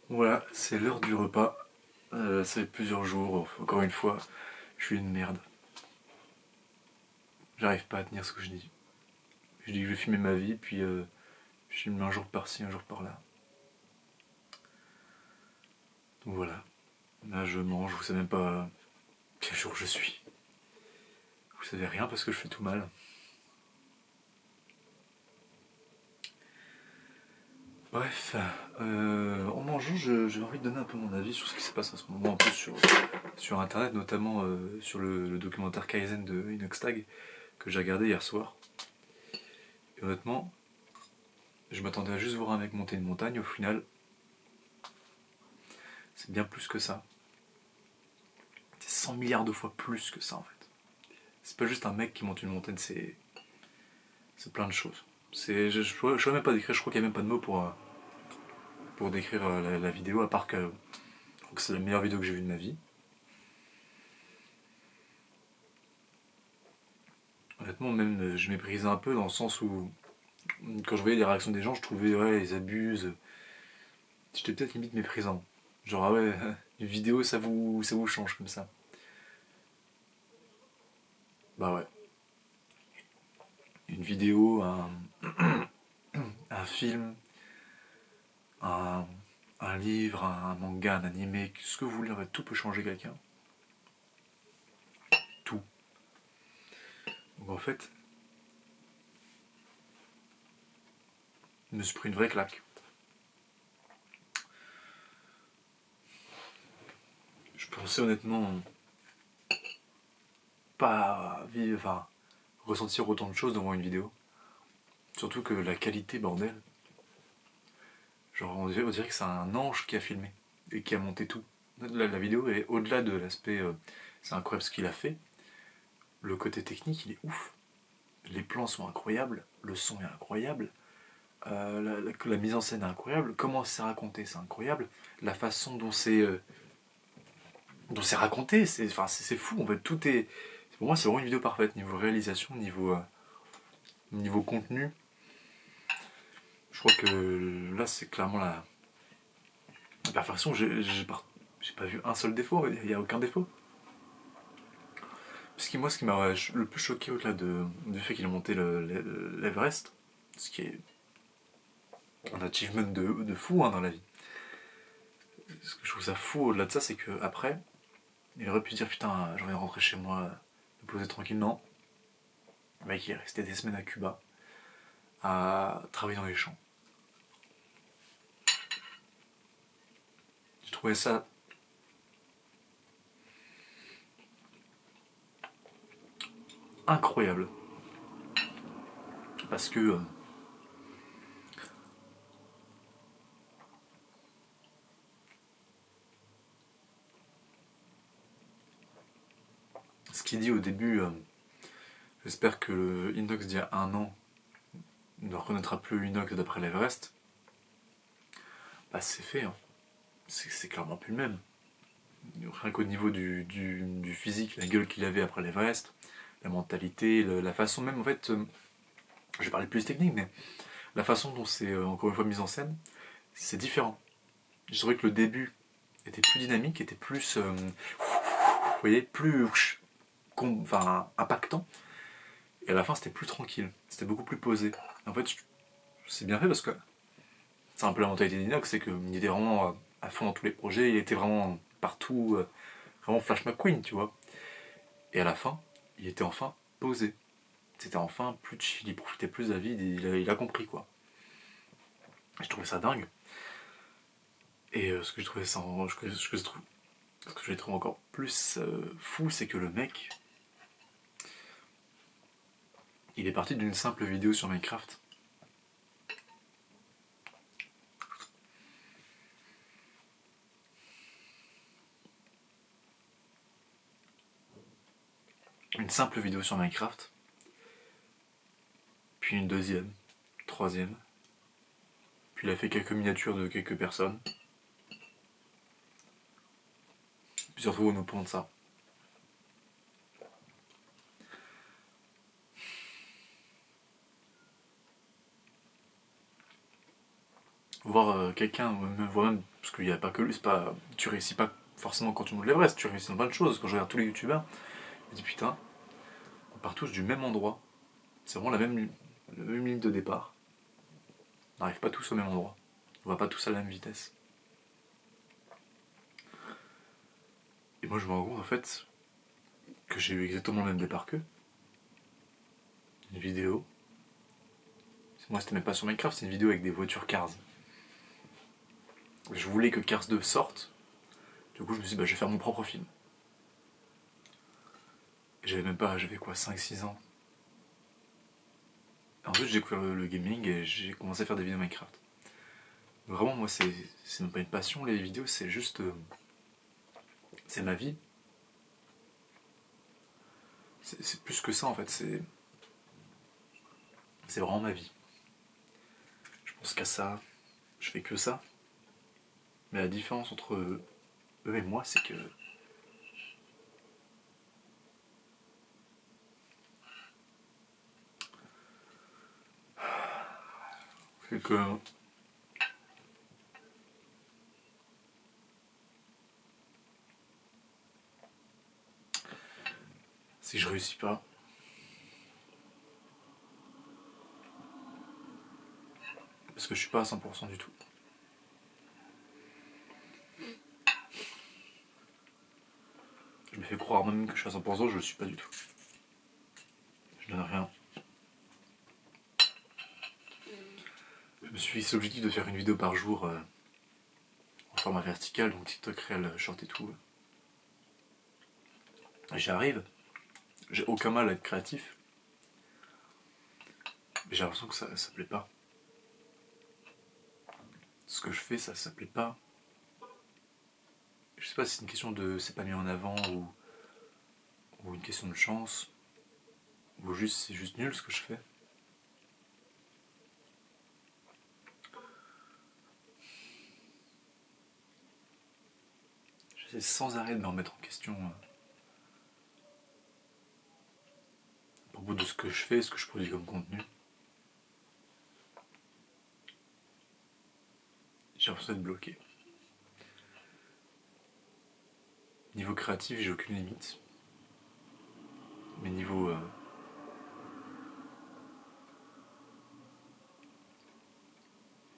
Voilà, c'est l'heure du repas. Ça fait plusieurs jours, encore une fois, je suis une merde. J'arrive pas à tenir ce que je dis. Je dis que je vais filmer ma vie, puis je filme un jour par-ci, un jour par-là. Donc voilà, là je mange, vous savez même pas quel jour je suis. Vous savez rien parce que je fais tout mal. Bref, en mangeant, j'ai envie de donner un peu mon avis sur ce qui se passe en ce moment, un peu sur internet, notamment sur le documentaire Kaizen de Inoxtag que j'ai regardé hier soir. Et honnêtement, je m'attendais à juste voir un mec monter une montagne, au final, c'est bien plus que ça. C'est 100 milliards de fois plus que ça en fait. C'est pas juste un mec qui monte une montagne, c'est plein de choses. Je pourrais même pas décrire, je crois qu'il n'y a même pas de mots pour décrire la vidéo, à part que c'est la meilleure vidéo que j'ai vue de ma vie. Honnêtement, même je méprisais un peu dans le sens où, quand je voyais les réactions des gens, je trouvais, ouais, ils abusent. J'étais peut-être limite méprisant. Genre, ah ouais, une vidéo, ça vous change comme ça. Bah ouais. Une vidéo, un film, un, un livre, un manga, un animé, ce que vous voulez, en fait, tout peut changer quelqu'un. Tout. Donc en fait, je me suis pris une vraie claque. Je pensais honnêtement pas vivre, enfin, ressentir autant de choses devant une vidéo. Surtout que la qualité, bordel. Genre, on dirait que c'est un ange qui a filmé et qui a monté tout. La vidéo est au-delà de l'aspect. C'est incroyable ce qu'il a fait. Le côté technique, il est ouf. Les plans sont incroyables, le son est incroyable, la mise en scène est incroyable, comment c'est raconté, c'est incroyable, la façon dont c'est raconté, c'est fou. En fait, tout est. Pour moi, c'est vraiment une vidéo parfaite niveau réalisation, niveau contenu. Je crois que là, c'est clairement la perfection. J'ai pas vu un seul défaut, il n'y a aucun défaut. Parce que moi, ce qui m'a le plus choqué au-delà du fait qu'il a monté l'Everest, ce qui est un achievement de fou dans la vie. Ce que je trouve ça fou au-delà de ça, c'est que après, il aurait pu se dire putain, j'ai envie de rentrer chez moi, me poser tranquille. Non, le mec il est resté des semaines à Cuba, à travailler dans les champs. J'ai trouvé ça incroyable. Parce que ce qu'il dit au début, j'espère que le Inox d'il y a un an ne reconnaîtra plus Inox d'après l'Everest, bah c'est fait. Hein. C'est clairement plus le même. Rien qu'au niveau du physique, la gueule qu'il avait après l'Everest, la mentalité, la façon même en fait, je vais parler plus technique, mais la façon dont c'est encore une fois mis en scène, c'est différent. Je trouvais que le début était plus dynamique, était plus, vous voyez, plus, enfin, impactant. Et à la fin, c'était plus tranquille, c'était beaucoup plus posé. En fait, c'est bien fait parce que c'est un peu la mentalité d'Inox, c'est qu'il était vraiment à fond dans tous les projets, il était vraiment partout, vraiment Flash McQueen, tu vois. Et à la fin, il était enfin posé. C'était enfin plus chill, il profitait plus de la vie, il a compris quoi. Je trouvais ça dingue. Et ce que je trouvais ça, ce que j'ai trouvé encore plus fou, c'est que le mec, il est parti d'une simple vidéo sur Minecraft. Une simple vidéo sur Minecraft, puis une deuxième, troisième, puis il a fait quelques miniatures de quelques personnes, puis surtout au point de ça. voir quelqu'un, parce qu'il n'y a pas que lui, c'est pas, tu réussis pas forcément quand tu montes l'Everest, tu réussis dans plein de choses. Quand je regarde tous les youtubeurs, je me dis putain, on part tous du même endroit, c'est vraiment la même ligne de départ. On n'arrive pas tous au même endroit, on va pas tous à la même vitesse. Et moi je me rends compte en fait que j'ai eu exactement le même départ qu'eux. Une vidéo. Moi c'était même pas sur Minecraft, c'est une vidéo avec des voitures Cars. Je voulais que Cars 2 sorte, du coup je me suis dit bah je vais faire mon propre film. Et j'avais même pas, j'avais quoi, 5-6 ans. Et ensuite j'ai découvert le gaming et j'ai commencé à faire des vidéos Minecraft. Vraiment moi c'est même pas une passion les vidéos, c'est juste... c'est ma vie. C'est plus que ça en fait, c'est vraiment ma vie. Je pense qu'à ça, je fais que ça. Mais la différence entre eux et moi, c'est que c'est que si je réussis pas, parce que je suis pas à 100% du tout. Je me fais croire même que je suis à 100%, je le suis pas du tout. Je donne rien. Je me suis fixé l'objectif de faire une vidéo par jour en format vertical, donc TikTok, Reel, Short et tout. Et j'y arrive. J'ai aucun mal à être créatif. Mais j'ai l'impression que ça plaît pas. Ce que je fais, ça plaît pas. Je sais pas si c'est une question de c'est pas mis en avant ou une question de chance. Ou juste c'est juste nul ce que je fais. J'essaie sans arrêt de me remettre en question à propos de ce que je fais, ce que je produis comme contenu. J'ai l'impression d'être bloqué. Niveau créatif, j'ai aucune limite. Mais niveau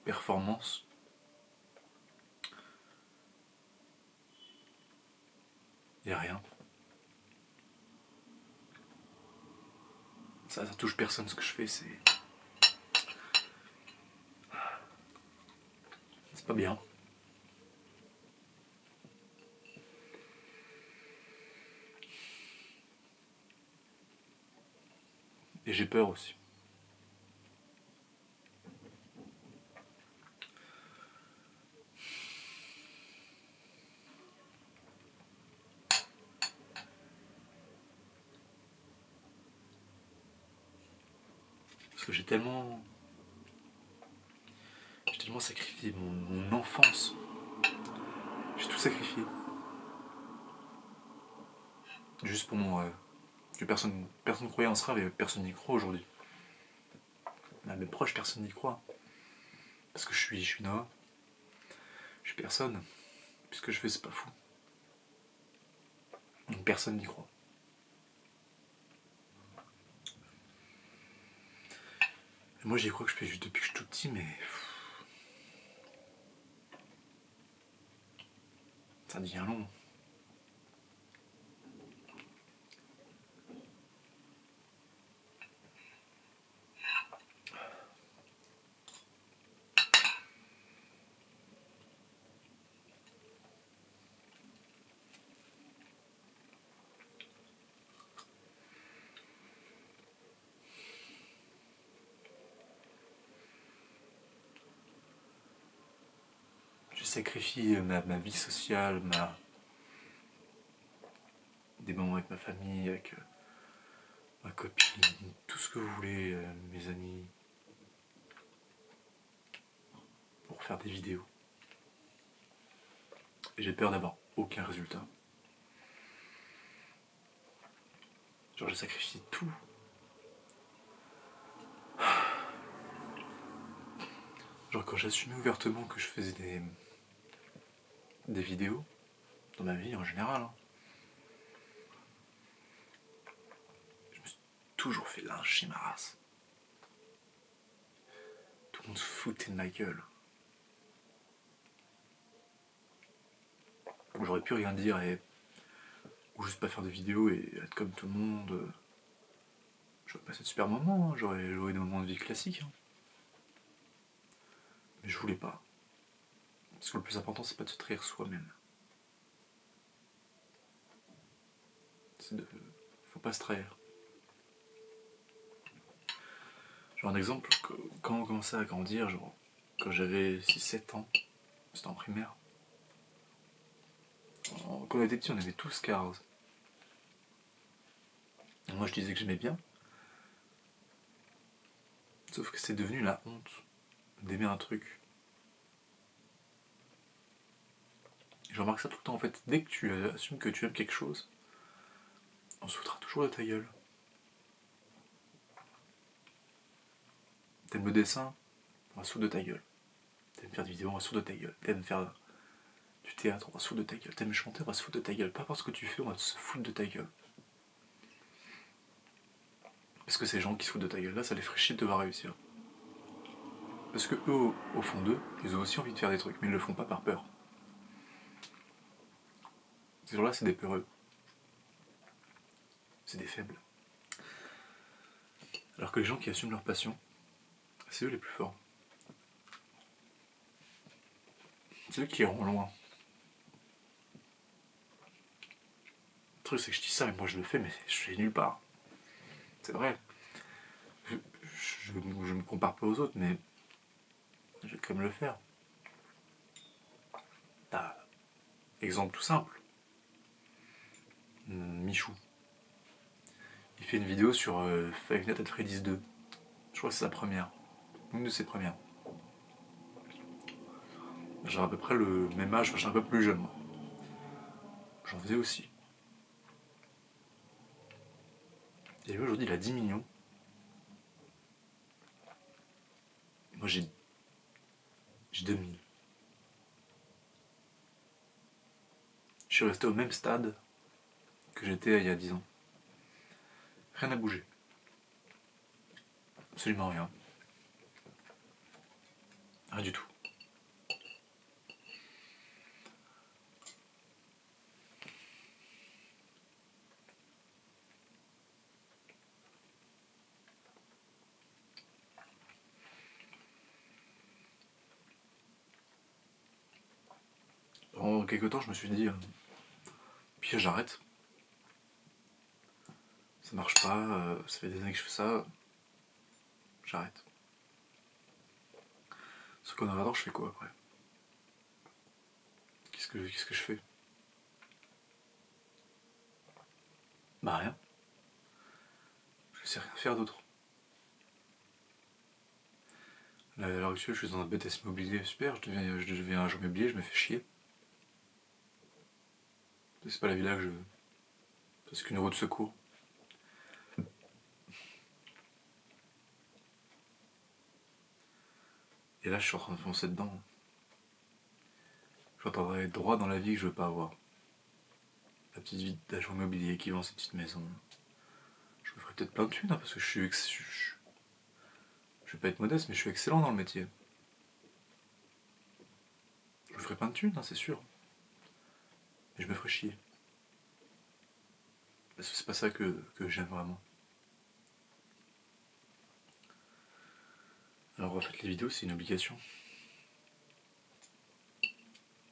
performance, y a rien. Ça touche personne ce que je fais, c'est pas bien. Et j'ai peur aussi. Parce que j'ai tellement sacrifié mon enfance. J'ai tout sacrifié. Juste pour mon rêve. Que personne ne croyait en ce rêve et personne n'y croit aujourd'hui. Même mes proches, personne n'y croit. Parce que je suis Noah. Je suis personne. Puis ce que je fais, c'est pas fou. Donc personne n'y croit. Et moi j'y crois que je fais juste depuis que je suis tout petit, mais ça devient long. J'ai sacrifié ma vie sociale, des moments avec ma famille, avec ma copine, tout ce que vous voulez, mes amis, pour faire des vidéos. Et j'ai peur d'avoir aucun résultat. Genre j'ai sacrifié tout. Genre quand j'assumais ouvertement que je faisais des vidéos, dans ma vie en général, hein, je me suis toujours fait lyncher ma race. Tout le monde se foutait de ma gueule. J'aurais pu rien dire ou juste pas faire de vidéos et être comme tout le monde. J'aurais passé de super moments, hein, j'aurais joué des moments de vie classiques. Hein. Mais je voulais pas. Parce que le plus important, c'est pas de se trahir soi-même. Faut pas se trahir. Genre un exemple, quand on commençait à grandir, genre quand j'avais 6-7 ans, c'était en primaire. Quand on était petit, on aimait tous Cars. Et moi je disais que j'aimais bien. Sauf que c'est devenu la honte d'aimer un truc. Et je remarque ça tout le temps en fait. Dès que tu assumes que tu aimes quelque chose, on se foutra toujours de ta gueule. T'aimes le dessin, on va se foutre de ta gueule. T'aimes faire des vidéos, on va se foutre de ta gueule. T'aimes faire du théâtre, on va se foutre de ta gueule. T'aimes chanter, on va se foutre de ta gueule. Pas parce que tu fais, on va se foutre de ta gueule. Parce que ces gens qui se foutent de ta gueule là, ça les ferait chier de devoir réussir. Parce que eux, au fond d'eux, ils ont aussi envie de faire des trucs, mais ils le font pas par peur. Ces gens-là, c'est des peureux. C'est des faibles. Alors que les gens qui assument leur passion, c'est eux les plus forts. C'est eux qui iront loin. Le truc, c'est que je dis ça, mais moi je le fais, mais je suis nulle part. C'est vrai. Je me compare pas aux autres, mais je vais quand même le faire. Exemple tout simple. Michou. Il fait une vidéo sur Five Nights at Freddy's 2. Je crois que c'est sa première. Une de ses premières. J'ai à peu près le même âge, enfin, je suis un peu plus jeune moi. J'en faisais aussi. Et lui aujourd'hui il a 10 millions. Moi j'ai 2000. Je suis resté au même stade que j'étais il y a 10 ans. Rien n'a bougé. Absolument rien. Rien du tout. Pendant quelques temps je me suis dit, puis j'arrête. Ça marche pas, ça fait des années que je fais ça. J'arrête. Sauf qu'en regardant, je fais quoi après? Qu'est-ce que je fais? Bah rien. Je sais rien faire d'autre. Là, à l'heure actuelle, je suis dans un BTS immobilier super, je deviens agent immobilier, je me fais chier. C'est pas la vie là que je veux. C'est qu'une roue de secours. Et là, je suis en train de foncer dedans. J'entendrai droit dans la vie que je veux pas avoir. La petite vie d'agent immobilier qui vend ses petites maisons. Je me ferai peut-être plein de thunes, hein, parce que je vais pas être modeste, mais je suis excellent dans le métier. Je me ferai plein de thunes, hein, c'est sûr. Mais je me ferai chier. Parce que c'est pas ça que j'aime vraiment. Alors en fait, les vidéos, c'est une obligation.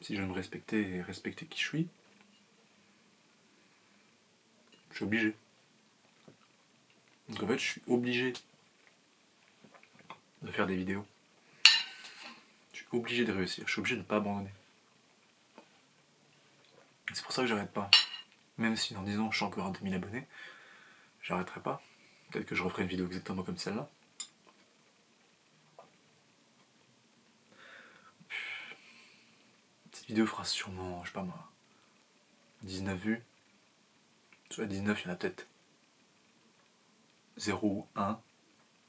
Si je veux me respecter et respecter qui je suis obligé. Donc en fait, je suis obligé de faire des vidéos. Je suis obligé de réussir. Je suis obligé de ne pas abandonner. Et c'est pour ça que j'arrête pas. Même si dans 10 ans, je suis encore à 2000 abonnés, j'arrêterai pas. Peut-être que je referai une vidéo exactement comme celle-là. Cette vidéo fera sûrement, je sais pas moi, 19 vues. Sur les 19, il y en a peut-être 0 ou 1,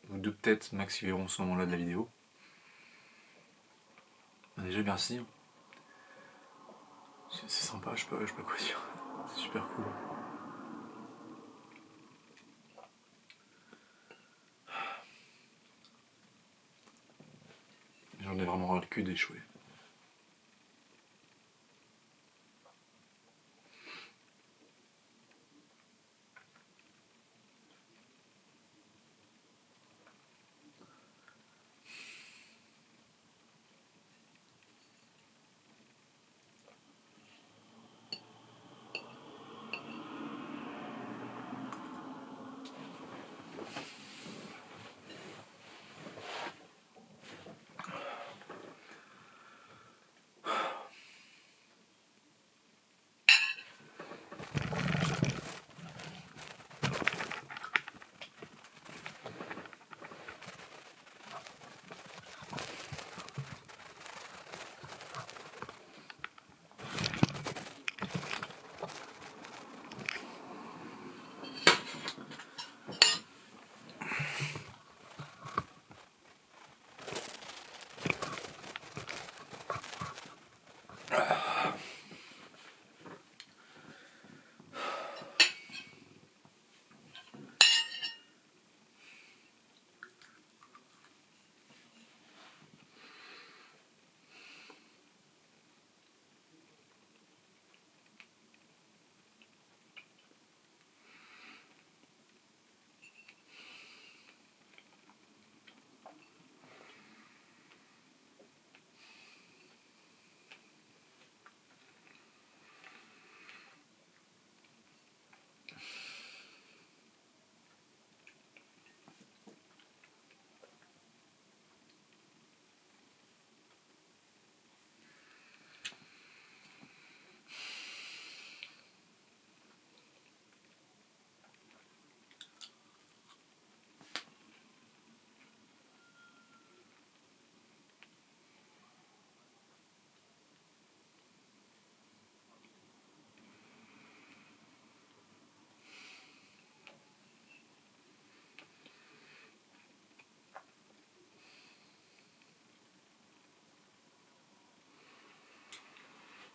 ou 2 peut-être max qui verront ce moment-là de la vidéo. Déjà, merci. C'est sympa, je sais pas quoi dire. C'est super cool. J'en ai vraiment ras le cul d'échouer.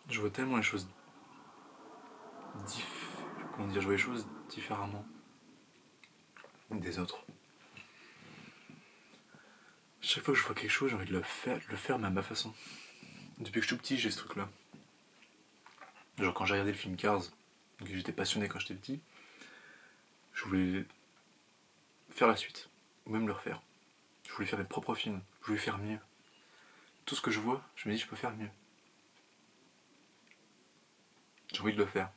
Je vois tellement les choses comment dire, je vois les choses différemment des autres. Chaque fois que je vois quelque chose, j'ai envie de le faire mais à ma façon. Depuis que je suis tout petit, j'ai ce truc-là. Genre quand j'ai regardé le film Cars, que j'étais passionné quand j'étais petit, je voulais faire la suite, ou même le refaire. Je voulais faire mes propres films, je voulais faire mieux. Tout ce que je vois, je me dis je peux faire mieux. J'ai envie de le faire.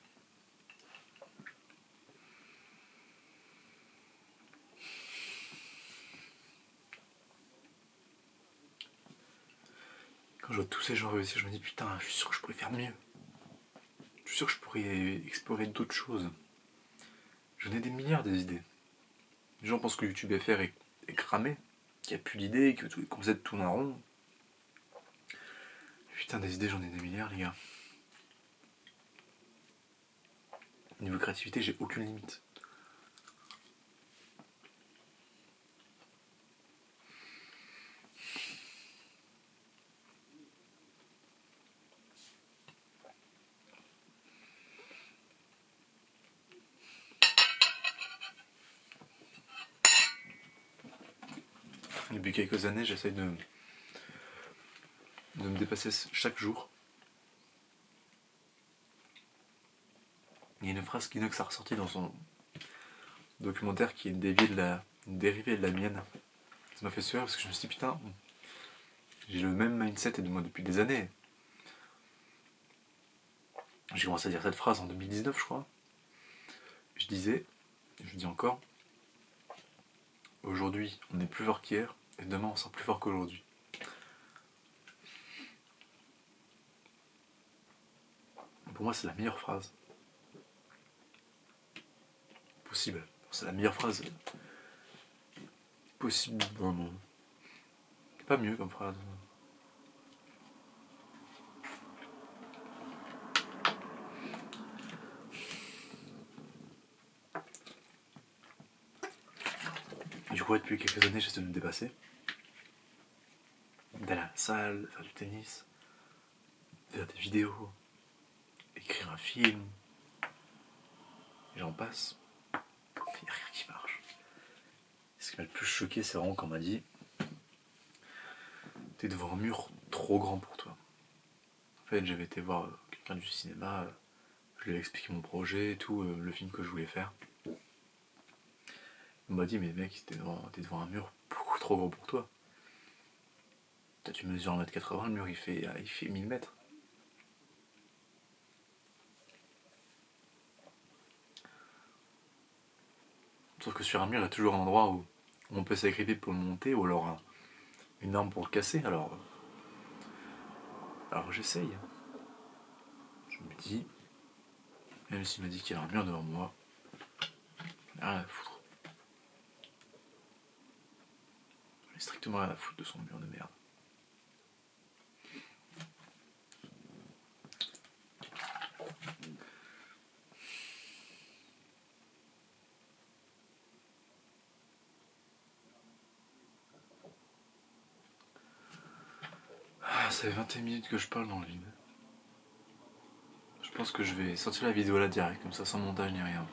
Quand je vois tous ces gens réussir, je me dis putain, je suis sûr que je pourrais faire mieux. Je suis sûr que je pourrais explorer d'autres choses. J'en ai des milliards des idées. Les gens pensent que YouTube FR est cramé, qu'il n'y a plus d'idées, que tous les concepts tournent en rond. Putain, des idées, j'en ai des milliards, les gars. Niveau créativité, j'ai aucune limite. Depuis quelques années, j'essaye de me dépasser chaque jour. Il y a une phrase qu'Inox a ressortie dans son documentaire qui est dérivée de la mienne. Ça m'a fait sourire parce que je me suis dit putain, j'ai le même mindset et de moi depuis des années. J'ai commencé à dire cette phrase en 2019, je crois. Je disais, et je dis encore, aujourd'hui on est plus fort qu'hier et demain on sera plus fort qu'aujourd'hui. Pour moi, c'est la meilleure phrase possible. C'est la meilleure phrase possible. Vraiment. Pas mieux comme phrase. Du coup, depuis quelques années, j'essaie de me dépasser. D'aller à la salle, faire du tennis. faire des vidéos, écrire un film, et j'en passe. Il n'y a rien qui marche. Ce qui m'a le plus choqué, c'est vraiment quand on m'a dit t'es devant un mur trop grand pour toi. En fait, j'avais été voir quelqu'un du cinéma, je lui ai expliqué mon projet et tout, le film que je voulais faire. Il m'a dit mais mec, t'es devant un mur beaucoup trop gros pour toi. Tu mesures 1m80, le mur il fait 1000 mètres. Sauf que sur un mur, il y a toujours un endroit où on peut s'agripper pour le monter ou alors une arme pour le casser. Alors j'essaye. Je me dis, même s'il m'a dit qu'il y a un mur devant moi, rien à foutre. J'en ai strictement rien à foutre de son mur de merde. Ça fait 21 minutes que je parle dans le vide. Je pense que je vais sortir la vidéo là direct, comme ça sans montage ni rien.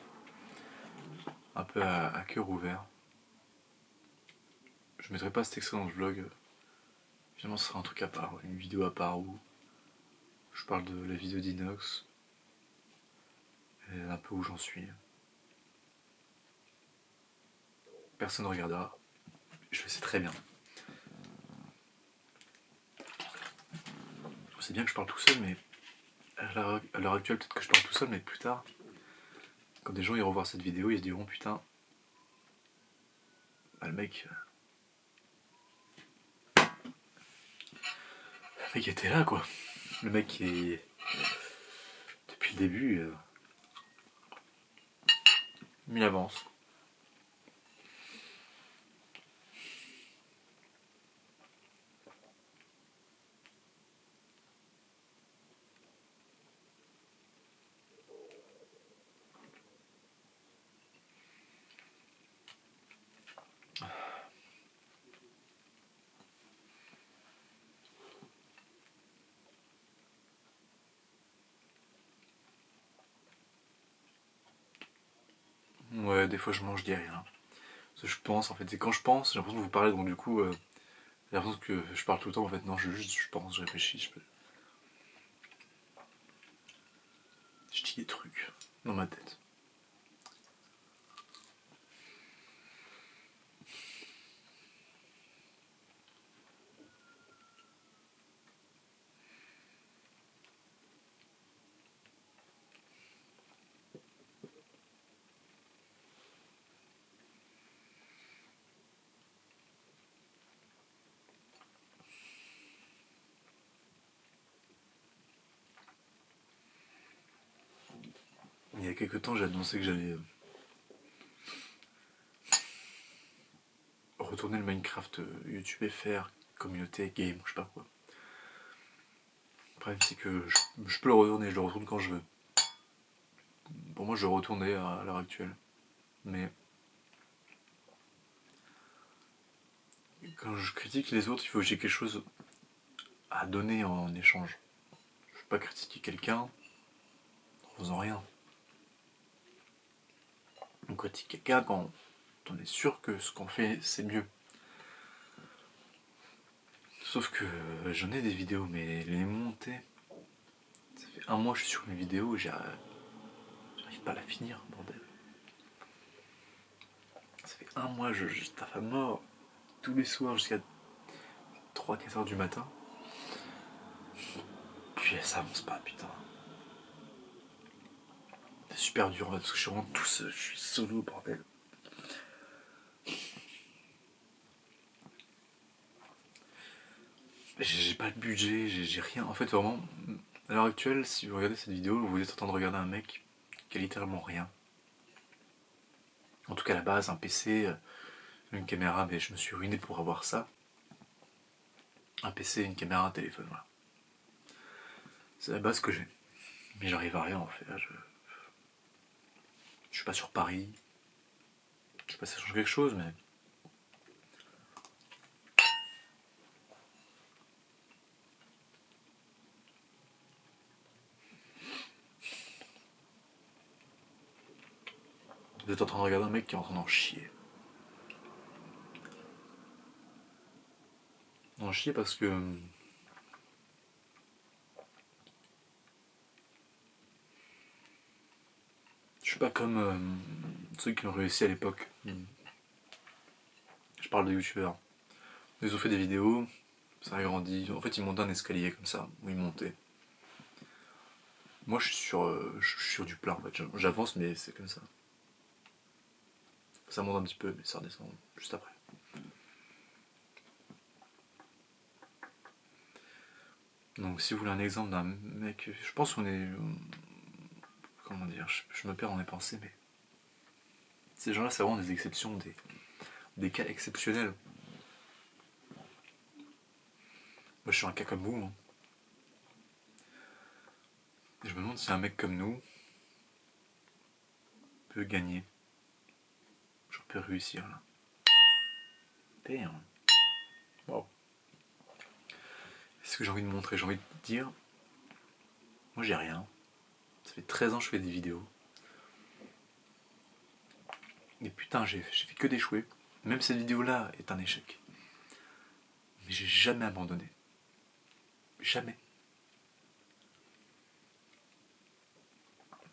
Un peu à cœur ouvert. Je mettrai pas cet extrait dans le vlog. Finalement, ce sera un truc à part, une vidéo à part où je parle de la vidéo d'Inox et un peu où j'en suis. Personne ne regardera. Je le sais très bien. Je sais bien que je parle tout seul, mais à l'heure actuelle, peut-être que je parle tout seul, mais plus tard, quand des gens ils revoient cette vidéo, ils se diront putain, bah, le mec était là quoi. Le mec qui est depuis le début, il avance. Ouais, des fois je mange, je dis rien. Parce que je pense en fait, et quand je pense, j'ai l'impression que vous parlez, donc du coup, j'ai l'impression que je parle tout le temps. En fait, non, je pense, je réfléchis, je dis des trucs dans ma tête. Il y a quelques temps, j'ai annoncé que j'allais retourner le Minecraft YouTube et faire communauté game, je sais pas quoi. Le problème c'est que je peux le retourner, je le retourne quand je veux. Pour moi, je retournais à l'heure actuelle. Mais quand je critique les autres, il faut que j'ai quelque chose à donner en échange. Je ne peux pas critiquer quelqu'un en faisant rien. On critique quelqu'un quand on est sûr que ce qu'on fait, c'est mieux. Sauf que j'en ai des vidéos, mais les monter... Ça fait un mois que je suis sur une vidéo et j'arrive pas à la finir, bordel. Ça fait un mois, je taffe à mort tous les soirs jusqu'à 3-4 heures du matin. Puis ça avance pas, putain. C'est super dur, parce que je suis vraiment tout seul, je suis solo, bordel. J'ai pas de budget, j'ai rien. En fait, vraiment, à l'heure actuelle, si vous regardez cette vidéo, vous êtes en train de regarder un mec qui a littéralement rien. En tout cas, à la base, un PC, une caméra, mais je me suis ruiné pour avoir ça. Un PC, une caméra, un téléphone, voilà. C'est la base que j'ai. Mais j'arrive à rien en fait. Là, je suis pas sur Paris. Je sais pas si ça change quelque chose, mais. Vous êtes en train de regarder un mec qui est en train d'en chier. D'en chier parce que... je suis pas comme ceux qui ont réussi à l'époque. Je parle de youtubeurs. Ils ont fait des vidéos, ça a grandi. En fait, ils montaient un escalier comme ça, où ils montaient. Moi, je suis sur du plat en fait. J'avance, mais c'est comme ça. Ça monte un petit peu, mais ça redescend juste après. Donc, si vous voulez un exemple d'un mec, je pense qu'on est. Comment dire, je me perds dans mes pensées, mais. Ces gens-là, c'est vraiment des exceptions, des cas exceptionnels. Moi, je suis un cas comme vous. Hein. Et je me demande si un mec comme nous peut gagner. Genre peut réussir là. Damn. Wow. C'est ce que j'ai envie de montrer. J'ai envie de dire. Moi, j'ai rien. Ça fait 13 ans que je fais des vidéos. Et putain, j'ai fait que d'échouer. Même cette vidéo-là est un échec. Mais j'ai jamais abandonné. Jamais.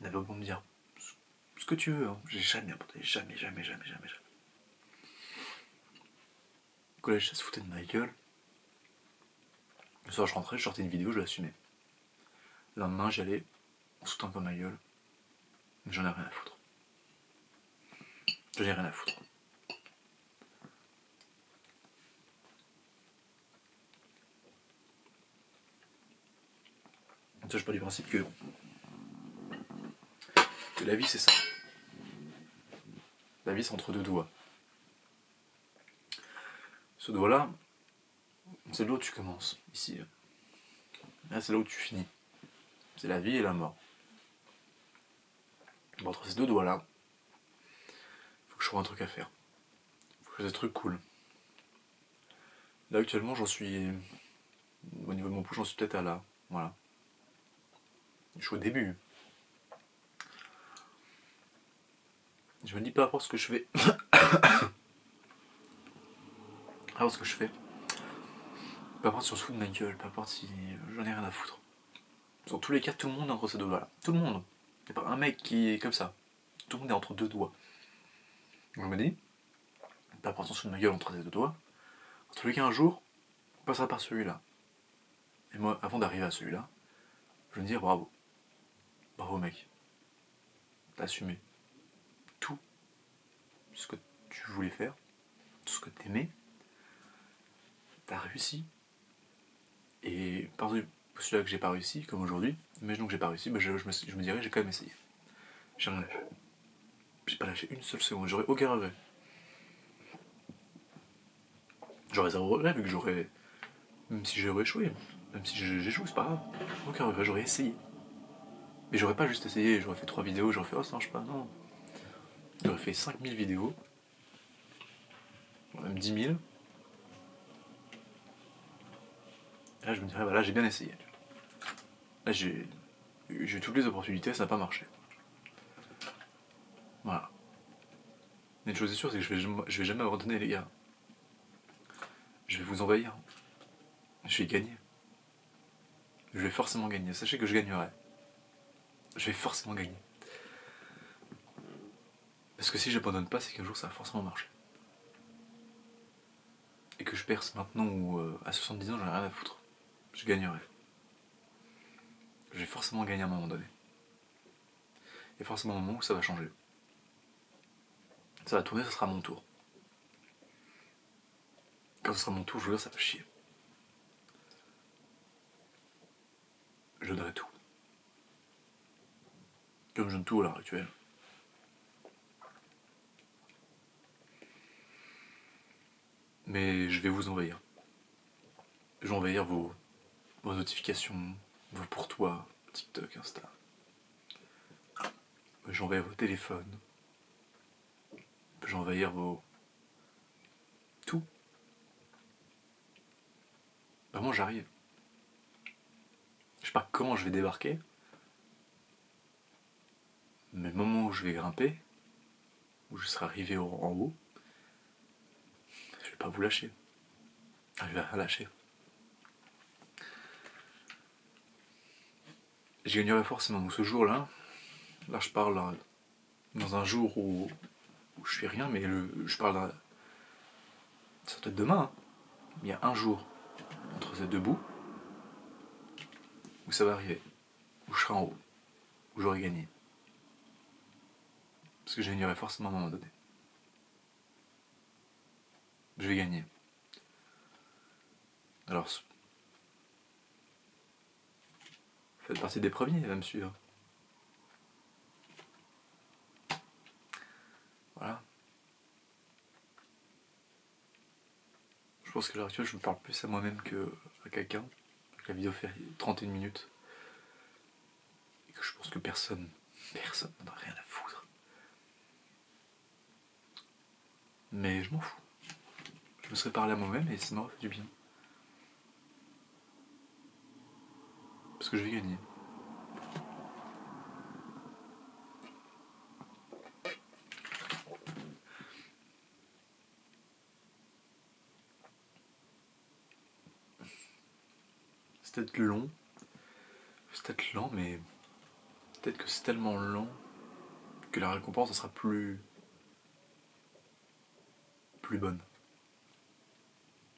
On avait beau me dire ce que tu veux, hein. J'ai jamais abandonné. Jamais. Au collège, ça se foutait de ma gueule. Le soir, je rentrais, je sortais une vidéo, je l'assumais. Le lendemain, j'y allais, en sautant comme ma gueule. Mais j'en ai rien à foutre. J'en ai rien à foutre. Ça, je pars du principe que la vie, c'est ça. La vie, c'est entre deux doigts. Ce doigt-là, c'est là où tu commences, ici. Là, c'est là où tu finis. C'est la vie et la mort. Bon, entre ces deux doigts-là, faut que je trouve un truc à faire. Faut que je fasse des trucs cool. Là, actuellement, j'en suis... Au niveau de mon pouce, j'en suis peut-être à là. Voilà. Je suis au début. Je me dis peu importe ce que je fais. Peu importe ce que je fais. Peu importe si on se fout de ma gueule. Peu importe si j'en ai rien à foutre. Dans tous les cas, tout le monde est entre ces deux doigts-là. Tout le monde. Il n'y a pas un mec qui est comme ça. Tout le monde est entre deux doigts. Donc je me dis, peu importe si on se fout de ma gueule entre ces deux doigts. En tous les cas, un jour, on passera par celui-là. Et moi, avant d'arriver à celui-là, je vais me dire bravo. Bravo mec. T'as assumé tout ce que tu voulais faire, tout ce que t'aimais. T'as réussi. Et par celui-là que j'ai pas réussi, comme aujourd'hui, imaginons que j'ai pas réussi, bah je me dirais j'ai quand même essayé. J'ai rien lâché. J'ai pas lâché une seule seconde, j'aurais aucun regret. J'aurais zéro regret vu que j'aurais. Même si j'aurais échoué, même si j'ai échoué, c'est pas grave. Aucun regret, j'aurais essayé. Mais j'aurais pas juste essayé, j'aurais fait 3 vidéos, j'aurais fait oh ça marche pas, non. J'aurais fait 5000 vidéos, même 10 000. Et là je me dirais, bah là j'ai bien essayé. Là j'ai eu toutes les opportunités, ça n'a pas marché. Voilà. Mais une chose est sûre, c'est que je vais jamais abandonner les gars. Je vais vous envahir. Je vais gagner. Je vais forcément gagner. Sachez que je gagnerai. Je vais forcément gagner. Parce que si j'abandonne pas, c'est qu'un jour ça va forcément marcher. Et que je perce maintenant ou à 70 ans, j'en ai rien à foutre. Je gagnerai. Je vais forcément gagner à un moment donné. Il y a forcément un moment où ça va changer. Ça va tourner, ça sera mon tour. Quand ce sera mon tour, je veux dire, ça va chier. Je donnerai tout. Comme je donne tout à l'heure actuelle. Mais je vais vous envahir. Je vais envahir vos notifications, vos pour toi, TikTok, Insta. Je vais envahir vos téléphones. Je vais envahir vos... tout. Vraiment, j'arrive. Je sais pas comment je vais débarquer. Mais le moment où je vais grimper, où je serai arrivé en haut, je vais pas vous lâcher. Je vais rien lâcher. Je gagnerai forcément. Donc ce jour-là, là je parle dans un jour où je fais rien, mais je parle ça doit être demain. Hein. Il y a un jour entre ces deux bouts où ça va arriver, où je serai en haut, où j'aurai gagné. Parce que je gagnerai forcément à un moment donné. Je vais gagner. Alors, faites partie des premiers à me suivre. Voilà. Je pense qu'à l'heure actuelle, je me parle plus à moi-même qu'à quelqu'un. La vidéo fait 31 minutes. Et que je pense que personne n'en a rien à foutre. Mais je m'en fous. Je me serais parlé à moi-même et ça m'aurait fait du bien. Parce que je vais gagner. C'est peut-être long. C'est peut-être lent, mais peut-être que c'est tellement lent que la récompense sera plus bonne.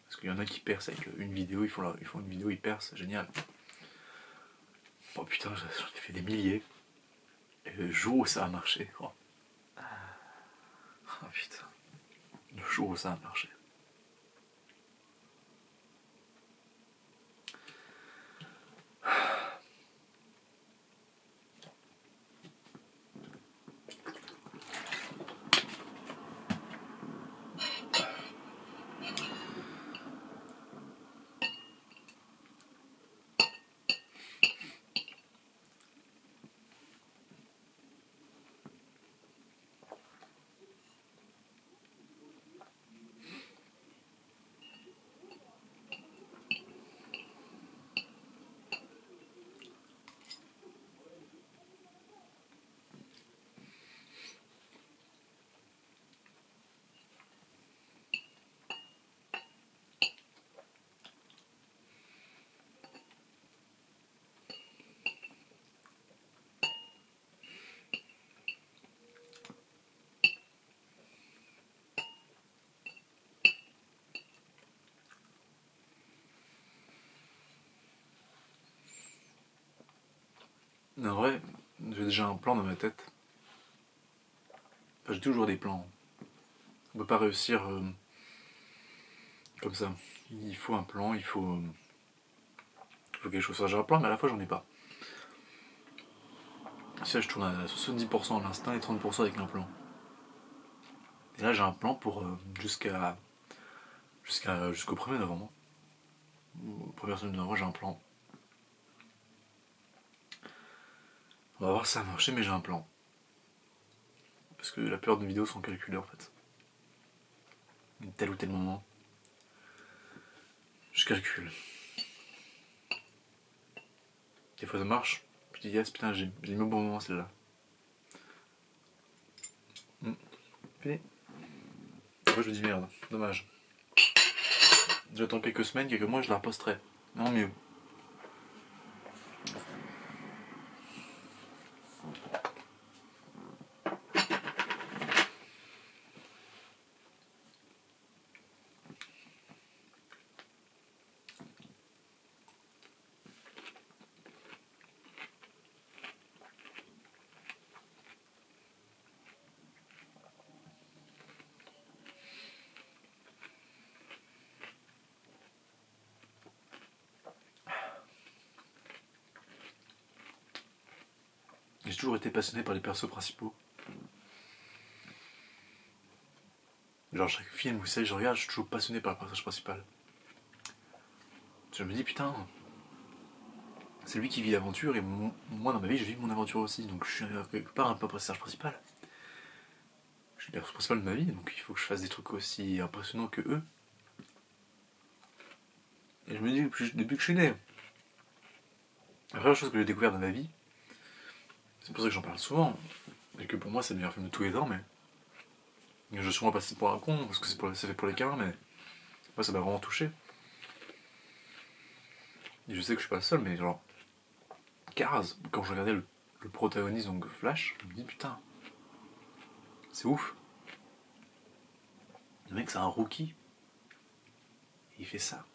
Parce qu'il y en a qui percent avec une vidéo, ils font une vidéo, ils percent, génial. Oh putain, j'en ai fait des milliers. Et le jour où ça a marché, oh putain, le jour où ça a marché. Mais en vrai, j'ai déjà un plan dans ma tête. Enfin, j'ai toujours des plans. On peut pas réussir comme ça. Il faut un plan, il faut quelque chose. Enfin, j'ai un plan, mais à la fois j'en ai pas. Ça, je tourne à 70% à l'instinct et 30% avec un plan. Et là, j'ai un plan pour jusqu'au 1er novembre. Au 1er semaine de novembre, j'ai un plan. On va voir si ça a marché, mais j'ai un plan. Parce que la plupart de mes vidéos sont calculées en fait. Tel ou tel moment, je calcule. Des fois ça marche, puis je dis yes, putain, j'ai mis au bon moment celle-là. Fini. Après je me dis merde, dommage. J'attends quelques semaines, quelques mois, je la reposterai. Non, mieux. J'ai toujours été passionné par les persos principaux. Genre chaque film, vous savez, je regarde, je suis toujours passionné par le personnage principal. Je me dis putain, c'est lui qui vit l'aventure et moi dans ma vie je vis mon aventure aussi, donc je suis quelque part un peu personnage principal. Je suis le personnage principal de ma vie, donc il faut que je fasse des trucs aussi impressionnants que eux. Et je me dis depuis que je suis né. La première chose que j'ai découvert dans ma vie, c'est pour ça que j'en parle souvent, et que pour moi c'est le meilleur film de tous les temps, mais Je vais sûrement passer pour un con, parce que c'est fait pour les câlins, mais moi ça m'a vraiment touché. Et je sais que je suis pas le seul, mais genre, Kaz, quand je regardais le protagoniste, donc Flash, je me dis putain, c'est ouf. Le mec c'est un rookie, et il fait ça.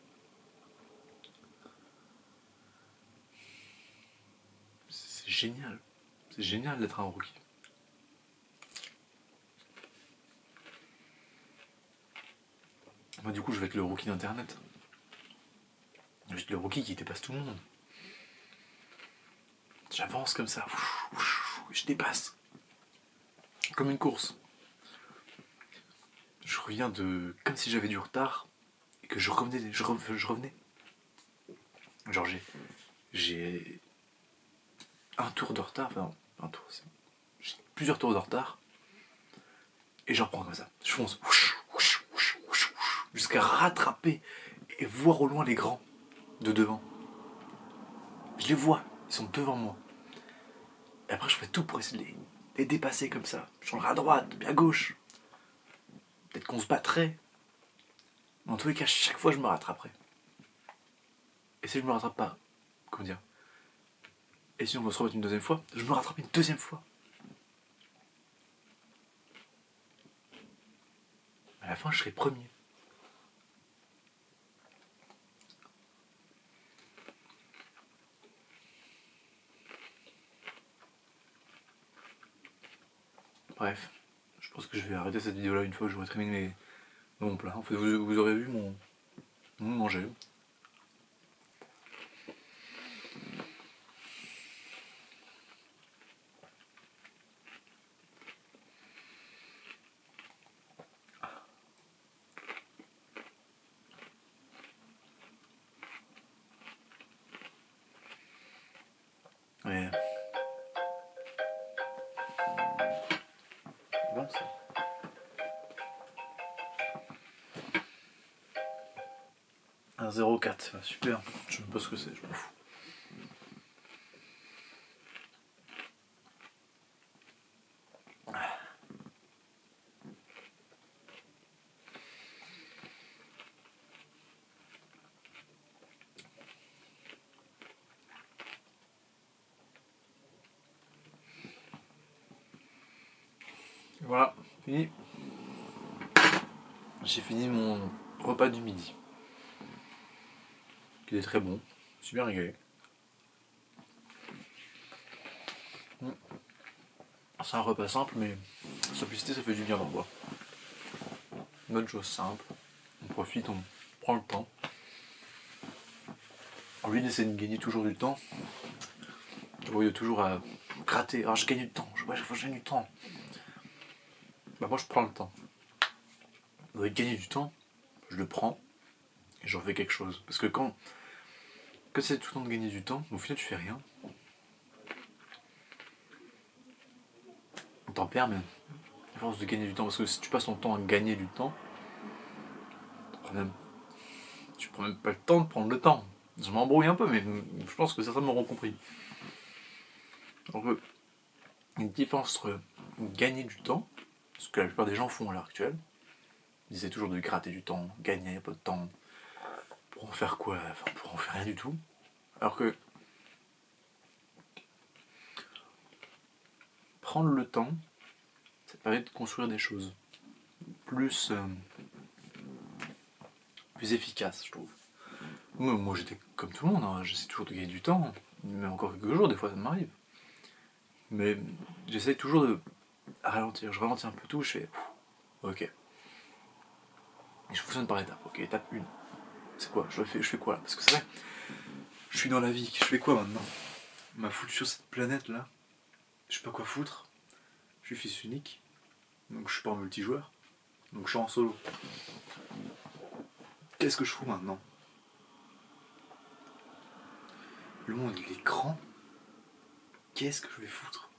C'est génial. C'est génial d'être un rookie. Moi du coup je vais être le rookie d'internet. Je vais être le rookie qui dépasse tout le monde. J'avance comme ça, je dépasse. Comme une course. Je reviens de. Comme si j'avais du retard et que je revenais. Je revenais. Genre j'ai un tour de retard, enfin non, un tour, j'ai plusieurs tours de retard et je reprends comme ça. Je fonce jusqu'à rattraper et voir au loin les grands de devant. Je les vois, ils sont devant moi. Et après je fais tout pour essayer de les dépasser comme ça. Je changerai à droite, puis à gauche. Peut-être qu'on se battrait. Mais en tous les cas, chaque fois je me rattraperai. Et si je me rattrape pas, comment dire, et si on doit se remettre une deuxième fois, je me rattrape une deuxième fois. À la fin, je serai premier. Bref, je pense que je vais arrêter cette vidéo là une fois que j'aurai terminé mon plat. En fait, vous aurez vu mon manger. Ouais. Bon ça. 1,04, super. Je sais même pas ce que c'est, je m'en fous. Voilà, fini. J'ai fini mon repas du midi. Qui est très bon. Je suis bien régalé. C'est un repas simple, mais simplicité, ça fait du bien d'en boire. Bonne chose simple. On profite, on prend le temps. Au lieu d'essayer de gagner toujours du temps, au lieu toujours à gratter. Alors je gagne du temps, je gagne du temps. Bah moi je prends le temps. Au lieu de gagner du temps, je le prends et j'en fais quelque chose. Parce que quand c'est tout le temps de gagner du temps, au final tu fais rien. On t'en perds même. À force de gagner du temps, parce que si tu passes ton temps à gagner du temps, tu prends même pas le temps de prendre le temps. Je m'embrouille un peu, mais je pense que certains m'auront compris. Donc, une différence entre gagner du temps, ce que la plupart des gens font à l'heure actuelle, ils essaient toujours de gratter du temps, gagner un peu de temps, pour en faire quoi? Enfin, pour en faire rien du tout. Alors que prendre le temps, ça permet de construire des choses plus efficaces, je trouve. Moi j'étais comme tout le monde, hein. J'essaie toujours de gagner du temps, mais encore quelques jours, des fois ça m'arrive. Mais j'essaie toujours de ralentir, je ralentis un peu tout, je fais ok. Et je fonctionne par étapes. Ok, étape 1. C'est quoi? Je fais quoi là? Parce que c'est vrai, je suis dans la vie, je fais quoi maintenant? On m'a foutu sur cette planète là, je sais pas quoi foutre. Je suis fils unique, donc je suis pas en multijoueur, donc je suis en solo. Qu'est-ce que je fous maintenant? Le monde il est grand. Qu'est-ce que je vais foutre?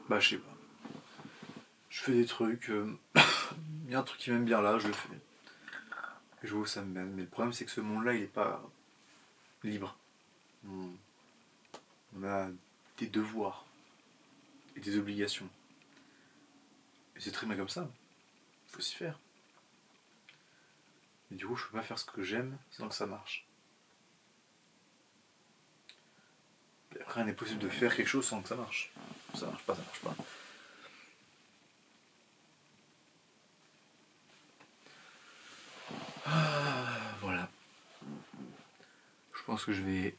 Bah je sais pas. Je fais des trucs. Il y a un truc qui m'aime bien là, je le fais. Et je vois où ça me mène. Mais le problème c'est que ce monde là il est pas libre. on a des devoirs et des obligations. Et c'est très bien comme ça, faut s'y faire. Et du coup, je peux pas faire ce que j'aime sans que ça marche. Et rien n'est possible de faire quelque chose sans que ça marche. Ça marche pas, ça marche pas. Voilà. Je pense que je vais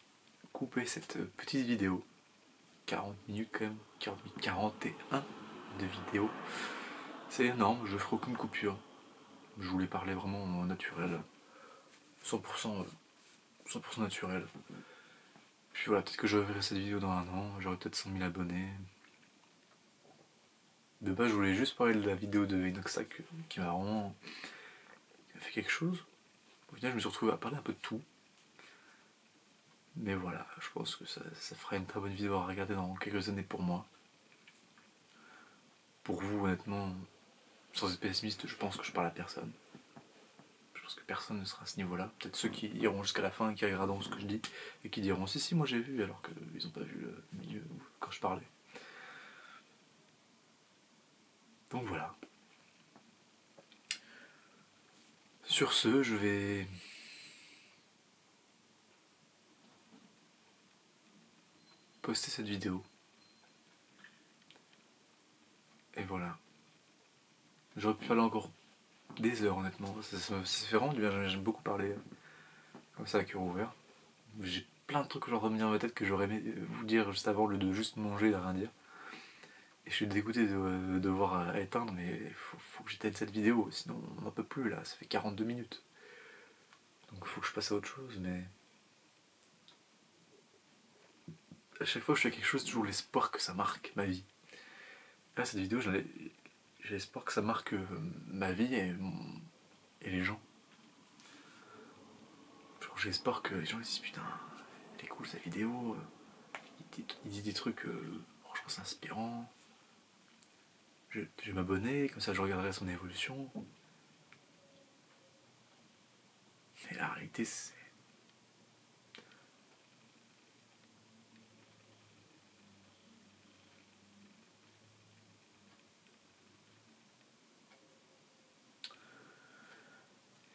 couper cette petite vidéo. 40 minutes quand même. 40 minutes 41 de vidéo. C'est énorme, je ferai aucune coupure. Je voulais parler vraiment naturel. 100%, 100% naturel. Puis voilà, peut-être que je reverrai cette vidéo dans un an. J'aurai peut-être 100 000 abonnés. De base, je voulais juste parler de la vidéo de Inoxac qui m'a vraiment fait quelque chose. Au final, je me suis retrouvé à parler un peu de tout. Mais voilà, je pense que ça fera une très bonne vidéo à regarder dans quelques années pour moi. Pour vous, honnêtement, sans être pessimiste, je pense que je parle à personne. Je pense que personne ne sera à ce niveau-là. Peut-être ceux qui iront jusqu'à la fin et qui regarderont ce que je dis et qui diront si moi j'ai vu alors qu'ils n'ont pas vu le milieu quand je parlais. Donc voilà. Sur ce, je vais poster cette vidéo. Et voilà. J'aurais pu parler encore des heures honnêtement. Ça fait vraiment du bien, j'aime beaucoup parler comme ça à cœur ouvert. J'ai plein de trucs que j'entends venir dans ma tête que j'aurais aimé vous dire juste avant, le de juste manger et de rien dire. Et je suis dégoûté de devoir éteindre, mais il faut que j'éteigne cette vidéo, sinon on n'en peut plus là, ça fait 42 minutes. Donc il faut que je passe à autre chose, mais... À chaque fois que je fais quelque chose, j'ai toujours l'espoir que ça marque ma vie. Là, cette vidéo, j'ai l'espoir que ça marque ma vie et les gens. J'ai l'espoir que les gens disent putain, elle est cool sa vidéo, il dit des trucs franchement c'est inspirant. Je vais m'abonner, comme ça je regarderai son évolution. Mais la réalité c'est...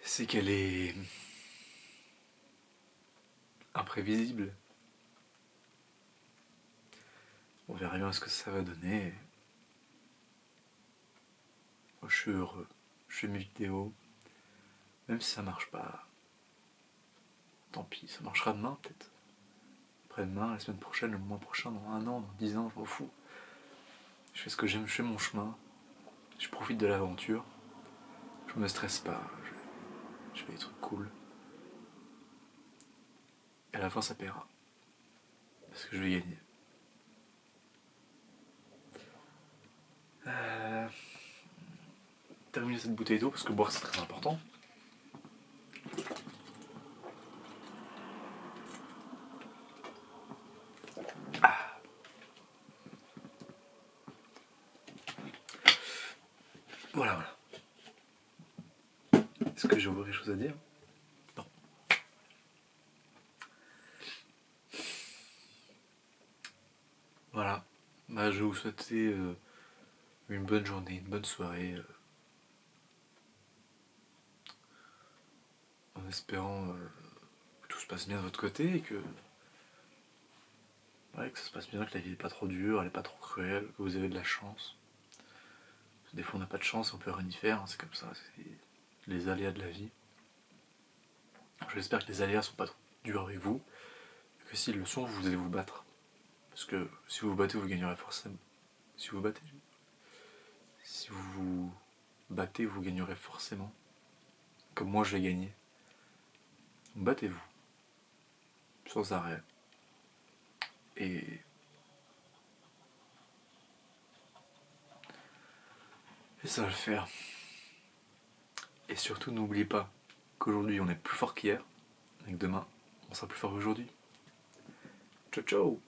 c'est qu'elle est imprévisible. On verra bien ce que ça va donner. Moi je suis heureux, je fais mes vidéos, même si ça marche pas, tant pis, ça marchera demain peut-être. Après-demain, la semaine prochaine, le mois prochain, dans un an, dans 10 ans, je m'en fous. Je fais ce que j'aime, je fais mon chemin, je profite de l'aventure, je me stresse pas, je fais des trucs cool. Et à la fin ça paiera. Parce que je vais gagner. Terminer cette bouteille d'eau parce que boire c'est très important. Voilà, voilà. Est-ce que j'ai encore quelque chose à dire? Non. Voilà. Bah, je vais vous souhaiter une bonne journée, une bonne soirée. En espérant que tout se passe bien de votre côté et que... Ouais, que ça se passe bien, que la vie n'est pas trop dure, elle n'est pas trop cruelle, que vous avez de la chance. Des fois on n'a pas de chance et on peut rien y faire, hein, c'est comme ça, c'est les aléas de la vie. J'espère que les aléas sont pas trop durs avec vous, et que s'ils le sont, vous allez vous battre. Parce que si vous vous battez, vous gagnerez forcément. Si vous vous battez, vous gagnerez forcément. Comme moi je l'ai gagné. Battez-vous. Sans arrêt. Et ça va le faire. Et surtout, n'oubliez pas qu'aujourd'hui on est plus fort qu'hier, et que demain on sera plus fort qu'aujourd'hui. Ciao ciao!